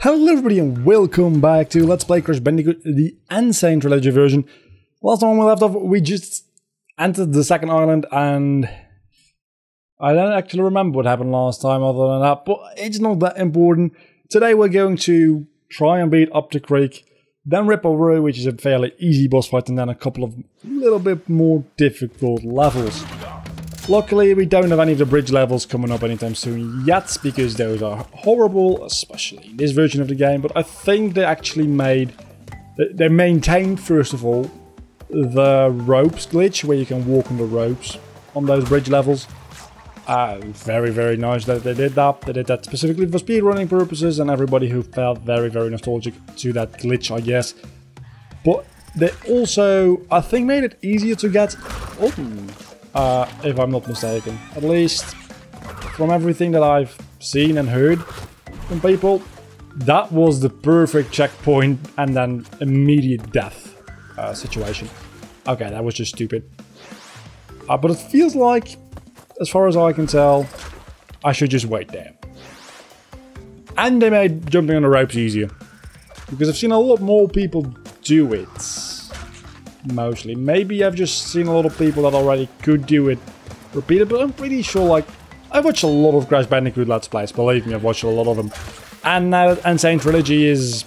Hello everybody and welcome back to Let's Play Crash Bandicoot, the N.sane trilogy version. Last time we left off, we just entered the second island and I don't actually remember what happened last time other than that, but it's not that important. Today we're going to try and beat up the creek, then Rip Over, which is a fairly easy boss fight, and then a couple of little bit more difficult levels. Luckily, we don't have any of the bridge levels coming up anytime soon yet, because those are horrible, especially in this version of the game. But I think they actually they maintained, first of all, the ropes glitch, where you can walk on the ropes on those bridge levels. Very, very nice that they did that. They did that specifically for speedrunning purposes, and everybody who felt very, very nostalgic to that glitch, I guess. But they also, I think, made it easier to get... if I'm not mistaken. At least from everything that I've seen and heard from people, that was the perfect checkpoint and then immediate death situation. Okay, that was just stupid. But it feels like, as far as I can tell, I should just wait there. And they made jumping on the ropes easier, because I've seen a lot more people do it. Mostly. Maybe I've just seen a lot of people that already could do it repeated, but I'm pretty sure, like, I've watched a lot of Crash Bandicoot Let's Plays, believe me, I've watched a lot of them. And now that N.sane Trilogy is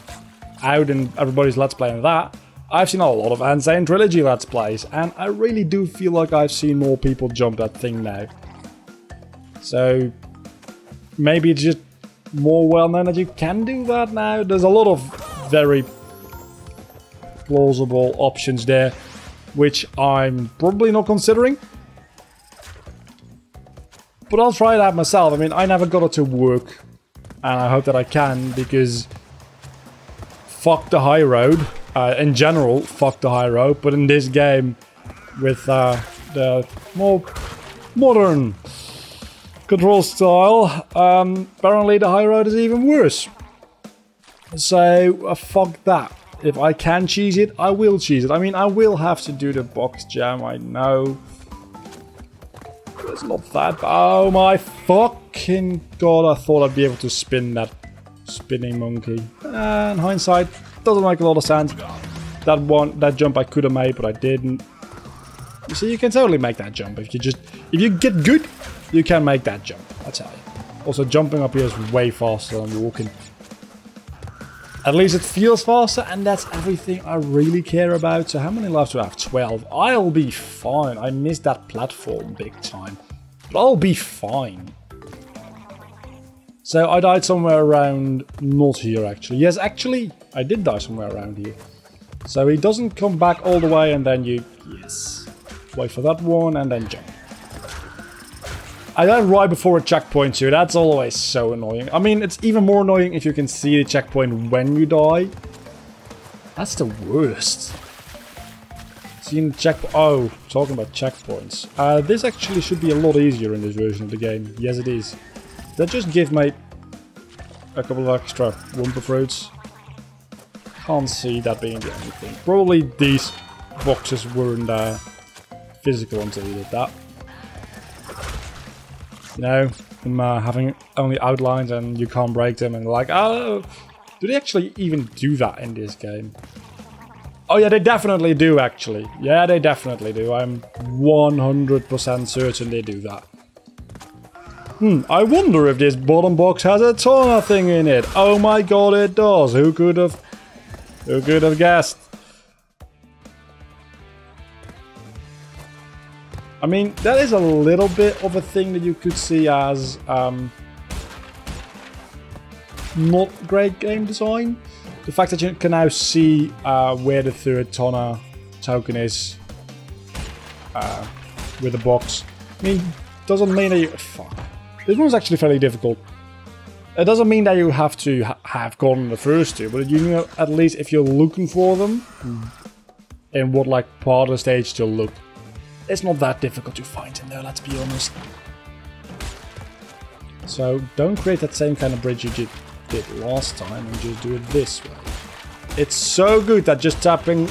out and everybody's Let's Playing that, I've seen a lot of N.sane Trilogy Let's Plays, and I really do feel like I've seen more people jump that thing now. So, maybe it's just more well known that you can do that now. There's a lot of very plausible options there, which I'm probably not considering. But I'll try it out myself. I mean, I never got it to work, and I hope that I can, because fuck the high road. In general, fuck the high road, but in this game, with the more modern control style, apparently the high road is even worse. So, fuck that. If I can cheese it, I will cheese it. I mean, I will have to do the box jam, I know. It's not that. Oh my fucking god, I thought I'd be able to spin that spinning monkey. In hindsight, doesn't make a lot of sense. That jump I could have made, but I didn't. You see, you can totally make that jump. If you get good, you can make that jump, I tell you. Also, jumping up here is way faster than walking. At least it feels faster, and that's everything I really care about. So how many lives do I have? 12. I'll be fine. I missed that platform big time. But I'll be fine. So I died somewhere around... not here, actually. Yes, actually, I did die somewhere around here. So he doesn't come back all the way, and then you... yes. Wait for that one, and then jump. I died right before a checkpoint too, that's always so annoying. I mean, it's even more annoying if you can see the checkpoint when you die. That's the worst. Seeing the checkpoint... oh, talking about checkpoints. This actually should be a lot easier in this version of the game. Yes, it is. That just give me a couple of extra Wumpa Fruits. Can't see that being the only thing. Probably these boxes weren't physical until you did that. You know, them having only outlines and you can't break them, and like, oh, do they actually even do that in this game? Oh yeah, they definitely do actually. Yeah, they definitely do. I'm 100% certain they do that. I wonder if this bottom box has a toner thing in it. Oh my god, it does. Who could have guessed? I mean, that is a little bit of a thing that you could see as not great game design. The fact that you can now see where the third toner token is with the box. I mean, doesn't mean that you... fuck. This one's actually fairly difficult. It doesn't mean that you have to have gotten the first two, but you know, at least if you're looking for them, in what like part of the stage to look. It's not that difficult to find in there, let's be honest. So don't create that same kind of bridge you did last time and just do it this way. It's so good that just tapping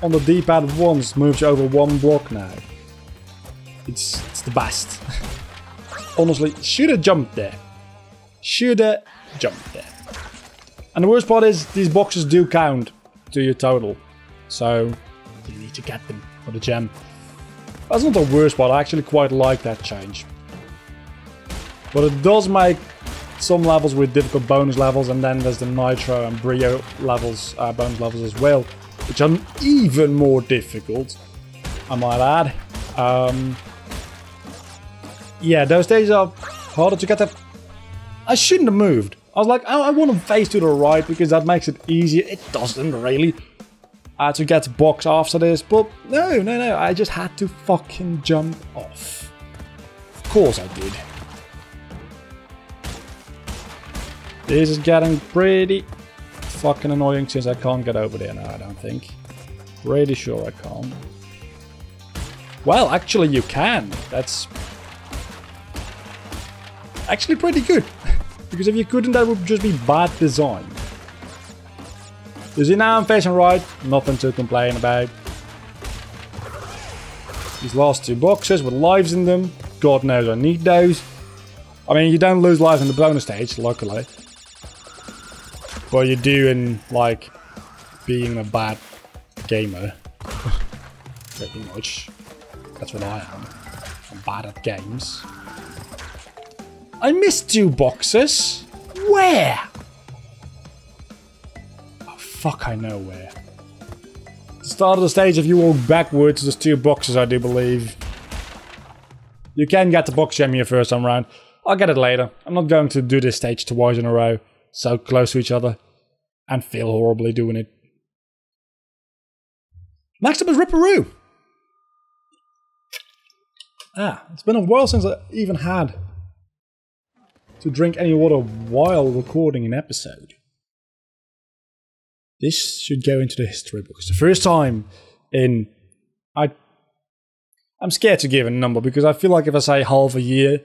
on the D-pad once moves you over one block now. It's the best. Honestly, should have jumped there. Should have jumped there. And the worst part is, these boxes do count to your total. So, you need to get them for the gem. That's not the worst part, I actually quite like that change. But it does make some levels with difficult bonus levels, and then there's the Nitro and Brio levels, bonus levels as well, which are even more difficult, I might add. Yeah, those days are harder to get to. I shouldn't have moved. I was like, oh, I want to face to the right because that makes it easier. It doesn't really. To get the box after this, but no, I just had to fucking jump off. Of course I did. This is getting pretty fucking annoying since I can't get over there now, I don't think. Pretty sure I can't. Well, actually you can. That's actually pretty good. Because if you couldn't, that would just be bad design. You see, now I'm facing right, nothing to complain about. These last two boxes with lives in them, God knows I need those. I mean, you don't lose lives in the bonus stage, luckily. But you do in, like, being a bad gamer. Pretty much. That's what I am. I'm bad at games. I missed 2 boxes. Where? Oh, fuck, I know where. At the start of the stage, if you walk backwards, there's 2 boxes, I do believe. You can get the box gem here first time round. I'll get it later. I'm not going to do this stage twice in a row. So close to each other. And feel horribly doing it. Next up is Ripperoo. It's been a while since I even had to drink any water while recording an episode. This should go into the history book. It's the first time in... I'm scared to give a number because I feel like if I say half a year,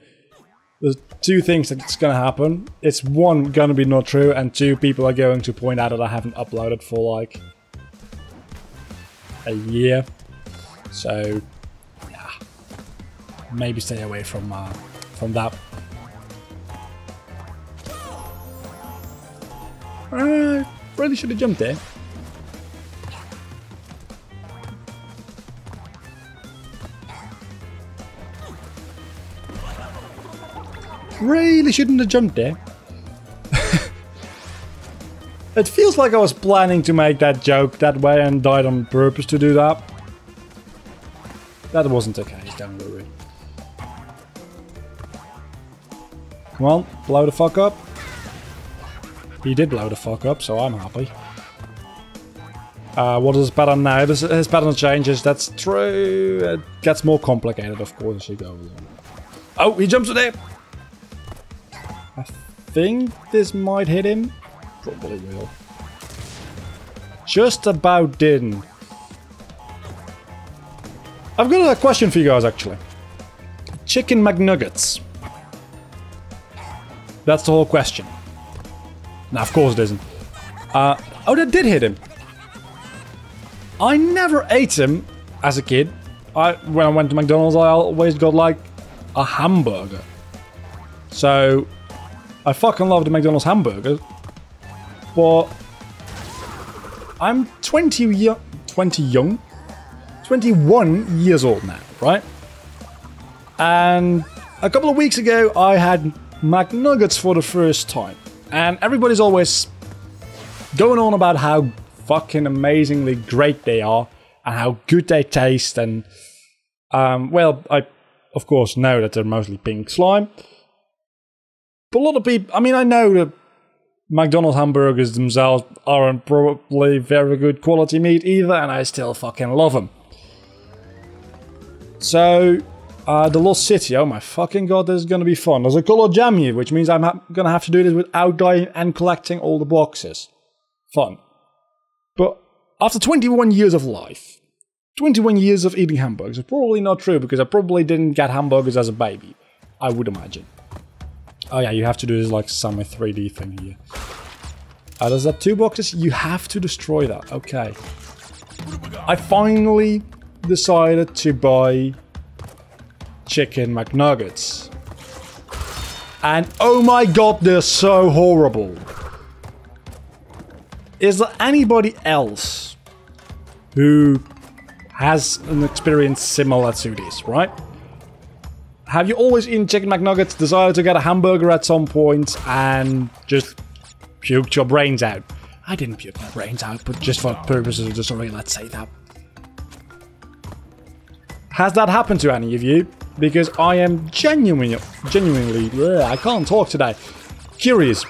there's 2 things that's going to happen. It's 1, going to be not true, and 2, people are going to point out that I haven't uploaded for like a year. So, yeah, maybe stay away from that. Really should have jumped there. Really shouldn't have jumped there. It feels like I was planning to make that joke that way and died on purpose to do that. That wasn't the case, don't worry. Come on, blow the fuck up. He did blow the fuck up, so I'm happy. What is his pattern now? His pattern changes, that's true. It gets more complicated, of course, as you go along. Oh, he jumps there! I think this might hit him. Probably will. Just about didn't. I've got a question for you guys, actually. Chicken McNuggets. That's the whole question. Now, of course it isn't. Oh, that did hit him. I never ate them as a kid. When I went to McDonald's, I always got like a hamburger. So, I fucking love the McDonald's hamburger. But I'm 21 years old now, right? And a couple of weeks ago, I had McNuggets for the first time. And everybody's always going on about how fucking amazingly great they are and how good they taste. And, well, I, of course, know that they're mostly pink slime. But a lot of people, I mean, I know that McDonald's hamburgers themselves aren't probably very good quality meat either, and I still fucking love them. So, the Lost City, oh my fucking god, this is gonna be fun. There's a color jam here, which means I'm gonna have to do this without dying and collecting all the boxes. Fun. But after 21 years of life, 21 years of eating hamburgers, it's probably not true, because I probably didn't get hamburgers as a baby. I would imagine. Oh yeah, you have to do this like some 3D thing here. There's that 2 boxes, you have to destroy that, okay. I finally decided to buy Chicken McNuggets. And oh my god, they're so horrible. is there anybody else who has an experience similar to this, right? Have you always eaten chicken McNuggets, decided to get a hamburger at some point, and just puked your brains out? I didn't puke my brains out, but just for purposes of the story, let's say that. Has that happened to any of you? Because I am genuinely, I can't talk today, curious.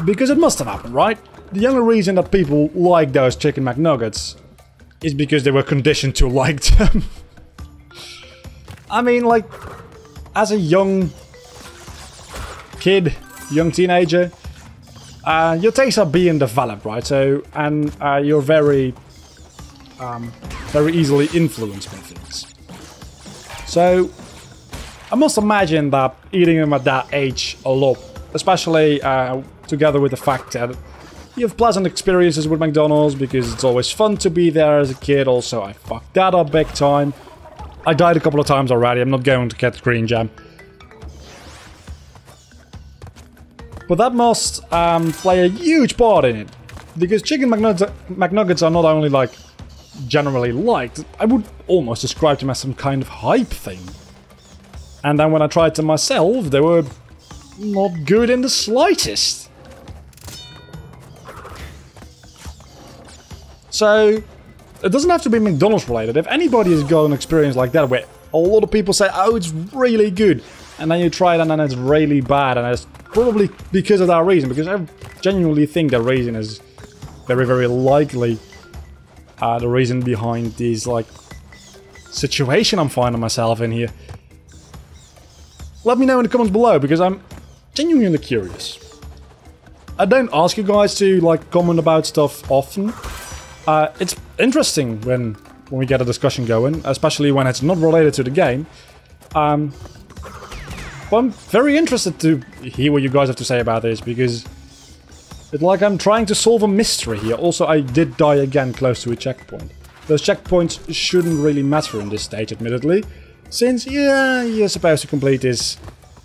Because it must have happened, right? The only reason that people like those chicken McNuggets is because they were conditioned to like them. I mean, like, as a young kid, young teenager, your tastes are being developed, right? So, and you're very easily influenced by things. So, I must imagine that eating them at that age a lot, especially together with the fact that you have pleasant experiences with McDonald's because it's always fun to be there as a kid. Also, I fucked that up big time. I died a couple of times already. I'm not going to get green jam. But that must play a huge part in it. Because chicken McNuggets are not only, like, generally liked, I would almost describe them as some kind of hype thing. And then when I tried them myself, they were not good in the slightest. So, it doesn't have to be McDonald's related. If anybody has got an experience like that where a lot of people say, oh, it's really good, and then you try it and then it's really bad, and it's probably because of that reason, because I genuinely think the reason is very, very likely the reason behind this, like, situation I'm finding myself in here. Let me know in the comments below, because I'm genuinely curious. I don't ask you guys to, like, comment about stuff often. It's interesting when we get a discussion going, especially when it's not related to the game. But I'm very interested to hear what you guys have to say about this, because it's like I'm trying to solve a mystery here. Also, I did die again close to a checkpoint. Those checkpoints shouldn't really matter in this stage, admittedly, since, yeah, you're supposed to complete this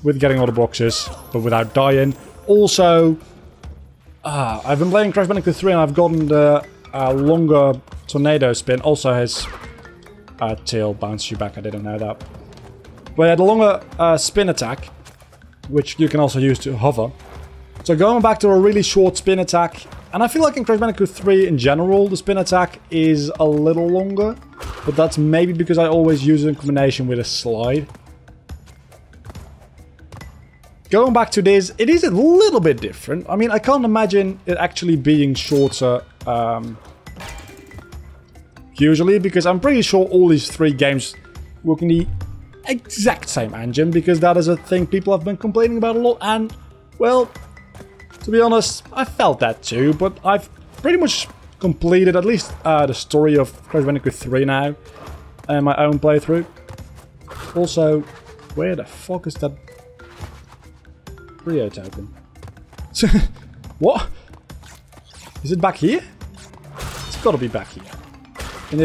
with getting all the boxes, but without dying. Also, I've been playing Crash Bandicoot 3 and I've gotten the longer tornado spin. Also his tail bounces you back, I didn't know that. But yeah, the longer spin attack, which you can also use to hover. So going back to a really short spin attack, and I feel like in Crash Bandicoot 3 in general, the spin attack is a little longer, but that's maybe because I always use it in combination with a slide. Going back to this, it is a little bit different. I mean, I can't imagine it actually being shorter usually, because I'm pretty sure all these three games work in the exact same engine, because that is a thing people have been complaining about a lot, and, well, to be honest, I felt that too, but I've pretty much completed at least the story of Crash Bandicoot 3 now, and my own playthrough. Also, where the fuck is that Brio token? What? Is it back here? It's gotta be back here. In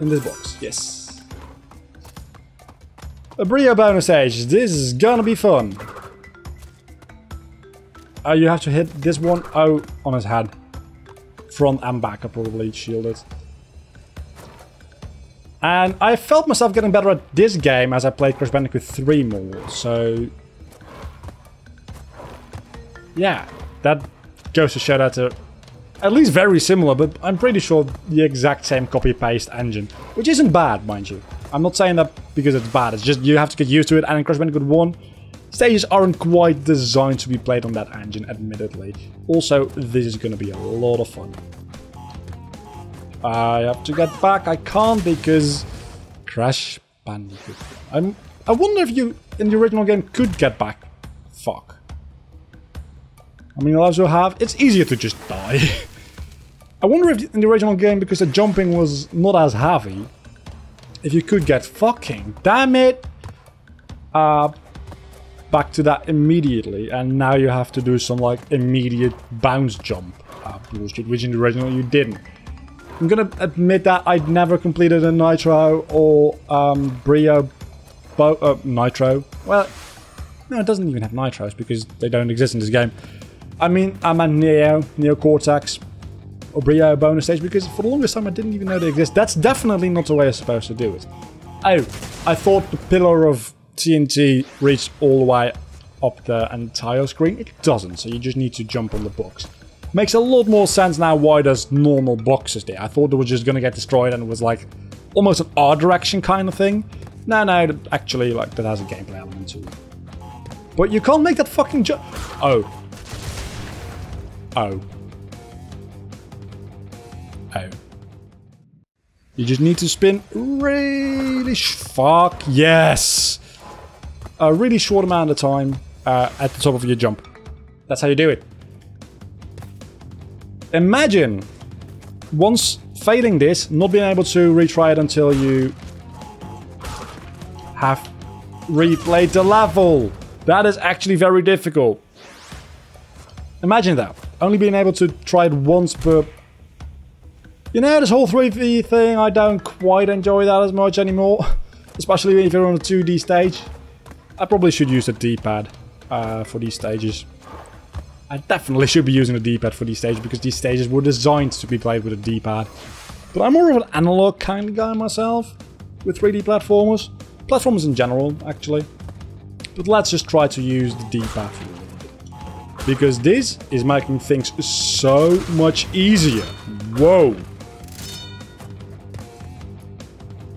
this box, yes. A Brio bonus age, this is gonna be fun. You have to hit this one, on his head. Front and back are probably shielded. And I felt myself getting better at this game as I played Crash Bandicoot 3 more, so... yeah, that goes to show that at least very similar, but I'm pretty sure the exact same copy-paste engine. Which isn't bad, mind you. I'm not saying that because it's bad, it's just you have to get used to it, and in Crash Bandicoot 1, stages aren't quite designed to be played on that engine, admittedly. Also, this is going to be a lot of fun. I have to get back. I can't because Crash Bandicoot. I wonder if you, in the original game, could get back. Fuck. How many lives do you have? It's easier to just die. I wonder if in the original game, because the jumping was not as heavy, if you could get fucking damn it back to that immediately, and now you have to do some like immediate bounce jump bullshit, which in the original you didn't. I'm gonna admit that I'd never completed a Nitro or Brio Nitro. Well, no, it doesn't even have Nitros because they don't exist in this game. I mean, I'm a Neo Cortex. or Brio bonus stage, because for the longest time I didn't even know they exist. That's definitely not the way I'm supposed to do it. Oh, I thought the pillar of TNT reached all the way up the entire screen. It doesn't, so you just need to jump on the box. Makes a lot more sense now why there's normal boxes there. I thought they were just gonna get destroyed and it was like almost an art direction kind of thing. No, actually, like, that has a gameplay element to it. But you can't make that fucking jump. Oh. Oh. Oh. You just need to spin really fuck yes! A really short amount of time at the top of your jump. That's how you do it. Imagine once failing this, not being able to retry it until you have replayed the level. That is actually very difficult. Imagine that. Only being able to try it once per... You know, this whole 3v thing, I don't quite enjoy that as much anymore. Especially if you're on a 2D stage. I probably should use the D-pad for these stages. I definitely should be using the D-pad for these stages, because these stages were designed to be played with a D-pad. But I'm more of an analog kind of guy myself, with 3D platformers. Platformers in general, actually. But let's just try to use the D-pad for a little bit. Because this is making things so much easier. Whoa!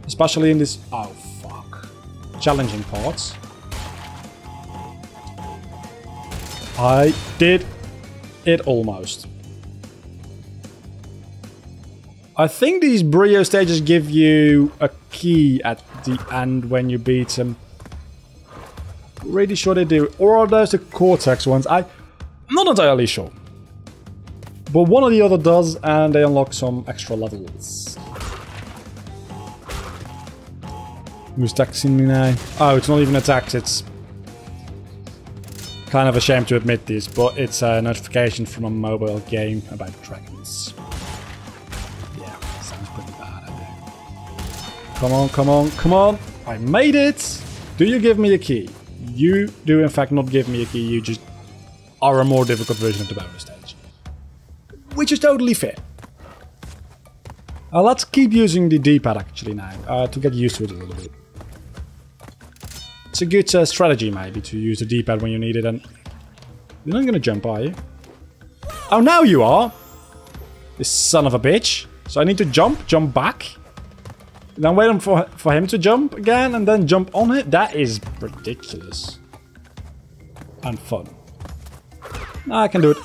Especially in this... Oh, fuck. Challenging parts. I did it almost. I think these Brio stages give you a key at the end when you beat them. Really sure they do. Or are those the Cortex ones? I'm not entirely sure. But one or the other does, and they unlock some extra levels. Who's texting me now? Oh, it's not even a text, it's... Kind of ashamed to admit this, but it's a notification from a mobile game about dragons. Yeah, sounds pretty bad, I think. Come on, come on, come on! I made it! Do you give me a key? You do in fact not give me a key, you just are a more difficult version of the bonus stage. Which is totally fair. Let's keep using the D-pad actually now, to get used to it a little bit. It's a good strategy maybe to use the D-pad when you need it, and you're not gonna jump, are you? Oh, now you are! This son of a bitch. So I need to jump back, then wait for him to jump again, and then jump on it? That is ridiculous. And fun. I can do it.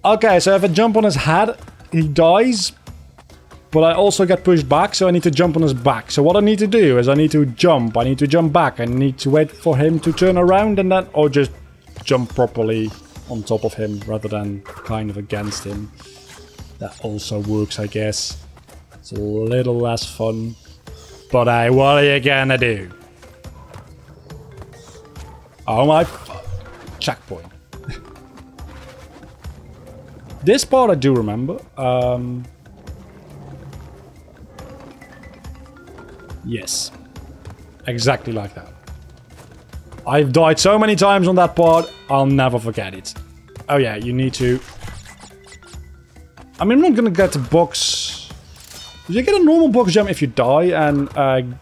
Okay, so if I jump on his head, he dies. But I also get pushed back, so I need to jump on his back. So what I need to do is I need to jump back. I need to wait for him to turn around and then... Or just jump properly on top of him rather than kind of against him. That also works, I guess. It's a little less fun. But hey, what are you gonna do? Oh my... Checkpoint. This part I do remember. Yes. Exactly like that. I've died so many times on that part, I'll never forget it. Oh yeah, you need to... I mean, I'm not gonna get the box... You get a normal box jump if you die, and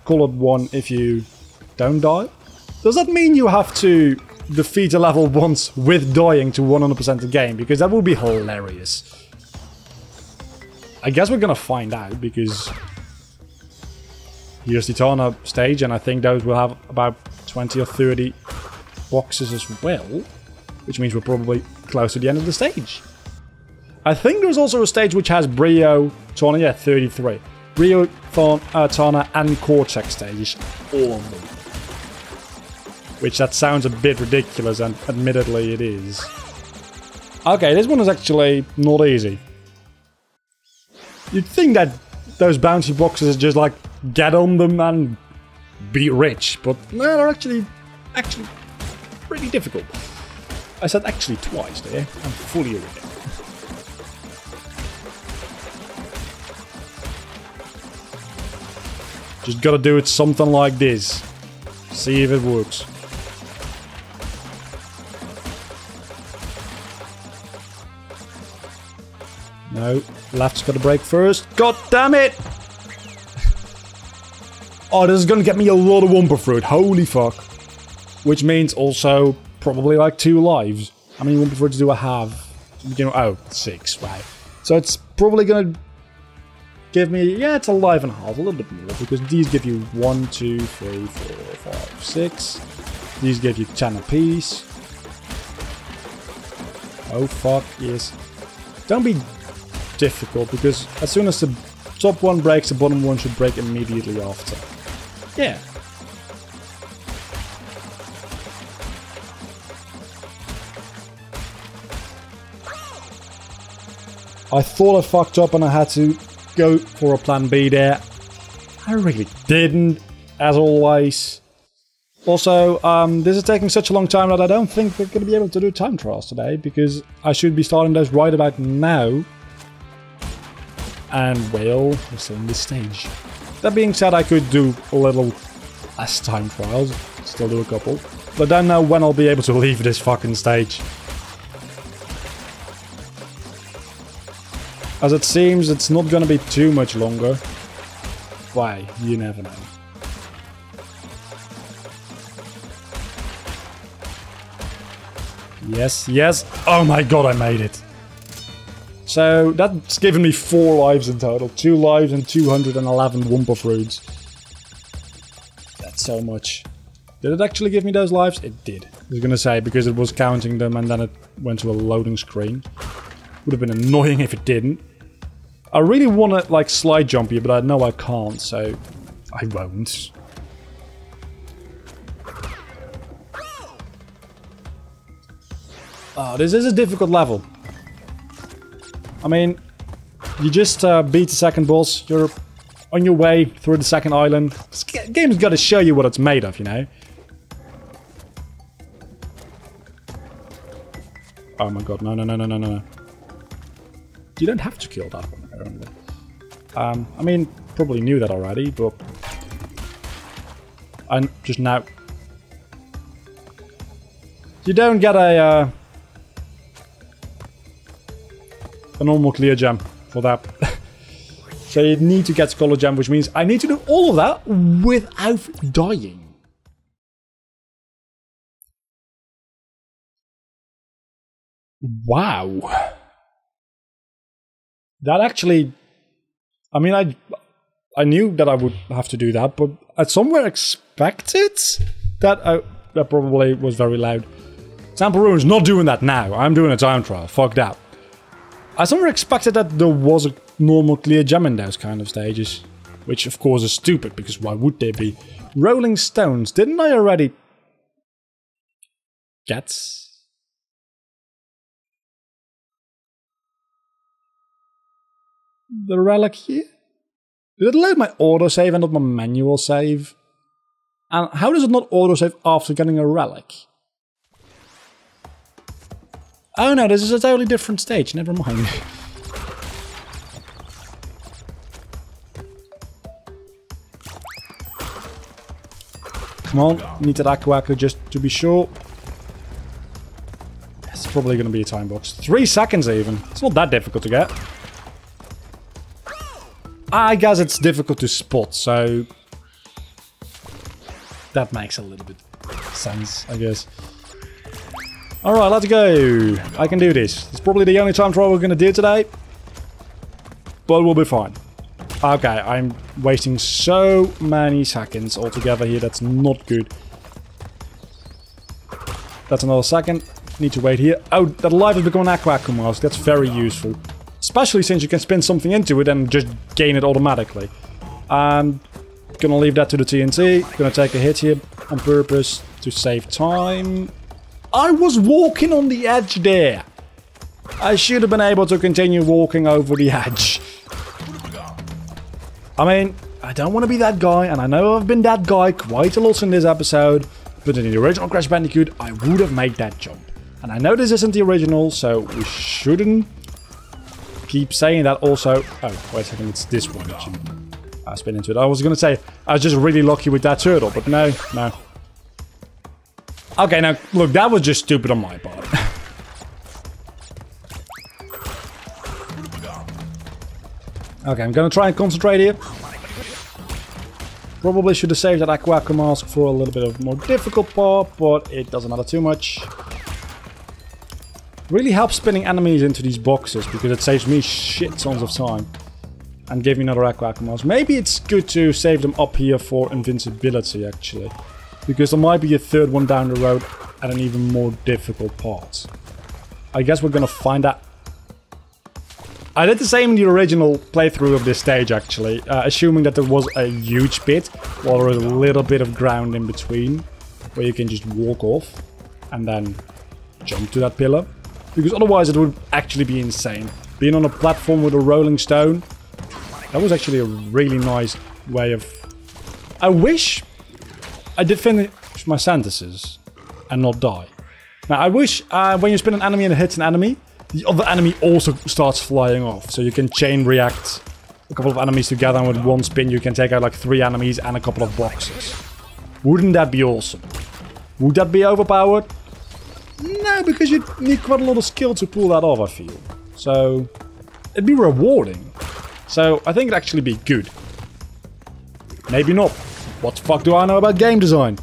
colored one if you don't die. Does that mean you have to defeat a level once with dying to 100% the game? Because that would be hilarious. I guess we're gonna find out, because... Here's the Tana stage, and I think those will have about 20 or 30 boxes as well. Which means we're probably close to the end of the stage. I think there's also a stage which has Brio, Tana, yeah, 33. Brio, Tana, and Cortex stages. All of them. Which that sounds a bit ridiculous, and admittedly it is. Okay, this one is actually not easy. You'd think that those bouncy boxes are just like, get on them and be rich, but no, they're actually pretty difficult. I said actually twice there. I'm fully aware. Just gotta do it something like this. See if it works. No, left's got to break first. God damn it! Oh, this is gonna get me a lot of Wumpa Fruit. Holy fuck. Which means also probably like 2 lives. How many Wumpa Fruits do I have? You know, oh, 6, right. So it's probably gonna give me, yeah, it's a life and a half, a little bit more, because these give you 1, 2, 3, 4, 5, 6. These give you 10 apiece. Oh fuck, yes. Don't be difficult, because as soon as the top one breaks, the bottom one should break immediately after. Yeah. I thought I fucked up and I had to go for a plan B there. I really didn't, as always. Also, this is taking such a long time that I don't think we're going to be able to do time trials today, because I should be starting those right about now. And, well, we're still in this stage. That being said, I could do a little less time trials, still do a couple, but I don't know when I'll be able to leave this fucking stage. As it seems, it's not gonna be too much longer. Why? You never know. Yes, yes! Oh my god, I made it! So, that's given me 4 lives in total. 2 lives and 211 Wumpa Fruits. That's so much. Did it actually give me those lives? It did. I was gonna say, because it was counting them and then it went to a loading screen. Would have been annoying if it didn't. I really want to, like, slide jump here, but I know I can't, so I won't. Oh, this is a difficult level. I mean, you just beat the second boss, you're on your way through the second island. This game's got to show you what it's made of, you know? Oh my god, no, no, no, no, no, no. You don't have to kill that one, apparently. I mean, probably knew that already, but... I just now... You don't get a normal clear gem for that. So you need to get Scholar Gem, which means I need to do all of that without dying. Wow. That actually... I mean, I knew that I would have to do that, but I somewhere expected that... that probably was very loud. Sample Ruin's not doing that now. I'm doing a time trial. Fuck that. I somewhere expected that there was a normal clear gem in those kind of stages. Which of course is stupid, because why would there be? Rolling Stones. Didn't I already... get... the relic here? Did it load my autosave and not my manual save? And how does it not autosave after getting a relic? Oh no, this is a totally different stage, never mind. Come on, need that Aqua just to be sure. It's probably gonna be a time box. 3 seconds even. It's not that difficult to get. I guess it's difficult to spot, so... that makes a little bit sense, I guess. Alright, let's go. I can do this. It's probably the only time trial we're gonna do today. But we'll be fine. Okay, I'm wasting so many seconds altogether here. That's not good. That's another second. Need to wait here. Oh, that life has become an Aqua mask. That's very useful. Especially since you can spin something into it and just gain it automatically. I'm gonna leave that to the TNT. Gonna take a hit here on purpose to save time. I was walking on the edge there. I should have been able to continue walking over the edge. I mean, I don't want to be that guy, and I know I've been that guy quite a lot in this episode, but in the original Crash Bandicoot, I would have made that jump. And I know this isn't the original, so we shouldn't keep saying that also. Oh, wait a second, it's this one that you spin into it. I was going to say, I was just really lucky with that turtle, but no, no. Okay, now, look, that was just stupid on my part. Okay, I'm gonna try and concentrate here. Probably should have saved that Aqua Mask for a little bit of more difficult part, but it doesn't matter too much. Really helps spinning enemies into these boxes because it saves me shit tons of time. And gave me another Aqua Mask. Maybe it's good to save them up here for invincibility actually. Because there might be a third one down the road at an even more difficult part. I guess we're gonna find out. I did the same in the original playthrough of this stage actually, assuming that there was a huge pit, while there was a little bit of ground in between, where you can just walk off, and then jump to that pillar. Because otherwise it would actually be insane. Being on a platform with a rolling stone, that was actually a really nice way of... I wish I did finish my sentences and not die. Now I wish when you spin an enemy and it hits an enemy, the other enemy also starts flying off. So you can chain react a couple of enemies together, and with one spin you can take out like 3 enemies and a couple of boxes. Wouldn't that be awesome? Would that be overpowered? No, because you need quite a lot of skill to pull that off, I feel. So it'd be rewarding. So I think it'd actually be good. Maybe not. What the fuck do I know about game design?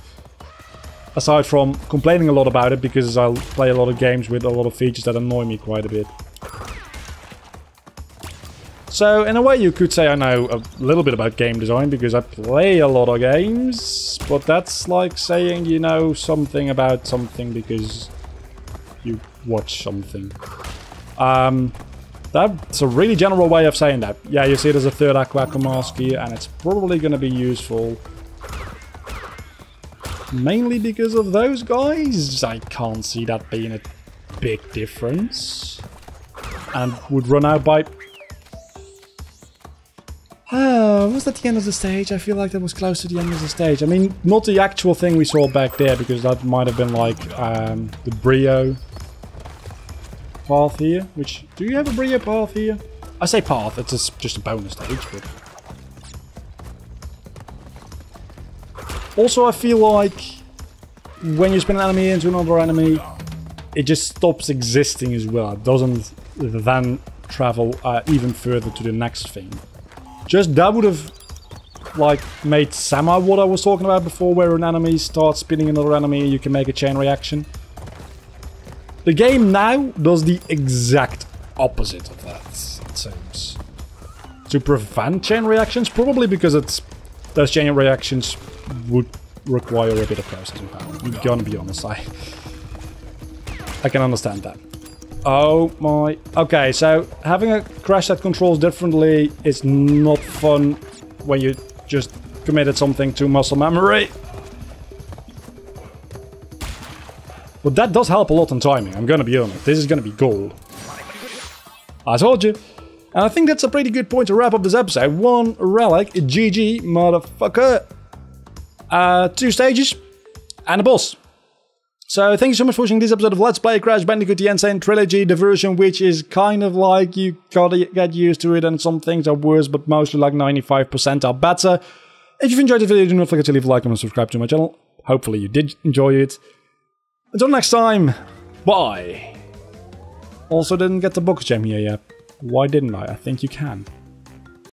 Aside from complaining a lot about it, because I play a lot of games with a lot of features that annoy me quite a bit. So, in a way you could say I know a little bit about game design, because I play a lot of games. But that's like saying you know something about something because you watch something. That's a really general way of saying that. Yeah, you see there's a third Aqua Mask here, and it's probably going to be useful. Mainly because of those guys. I can't see that being a big difference. And would run out by... was that the end of the stage? I feel like that was close to the end of the stage. I mean, not the actual thing we saw back there, because that might have been like the Brio path here. Which, do you have a Brio path here? I say path, it's just a bonus stage, but... Also, I feel like when you spin an enemy into another enemy, it just stops existing as well. It doesn't then travel even further to the next thing. Just that would have like made semi what I was talking about before, where an enemy starts spinning another enemy, you can make a chain reaction. The game now does the exact opposite of that, it seems. To prevent chain reactions, probably because those chain reactions would require a bit of processing power. I'm gonna be honest, I can understand that. Oh my... Okay, so having a crash that controls differently is not fun when you just committed something to muscle memory. But that does help a lot on timing, I'm gonna be honest. This is gonna be gold. I told you. And I think that's a pretty good point to wrap up this episode. 1 relic, GG, motherfucker. 2 stages, and a boss. So thank you so much for watching this episode of Let's Play Crash Bandicoot the N.sane Trilogy, the version which is kind of like you gotta get used to it, and some things are worse, but mostly like 95% are better. If you've enjoyed the video, do not forget to leave a like and subscribe to my channel. Hopefully you did enjoy it. Until next time, bye. Also didn't get the box gem here yet. Why didn't I? I think you can.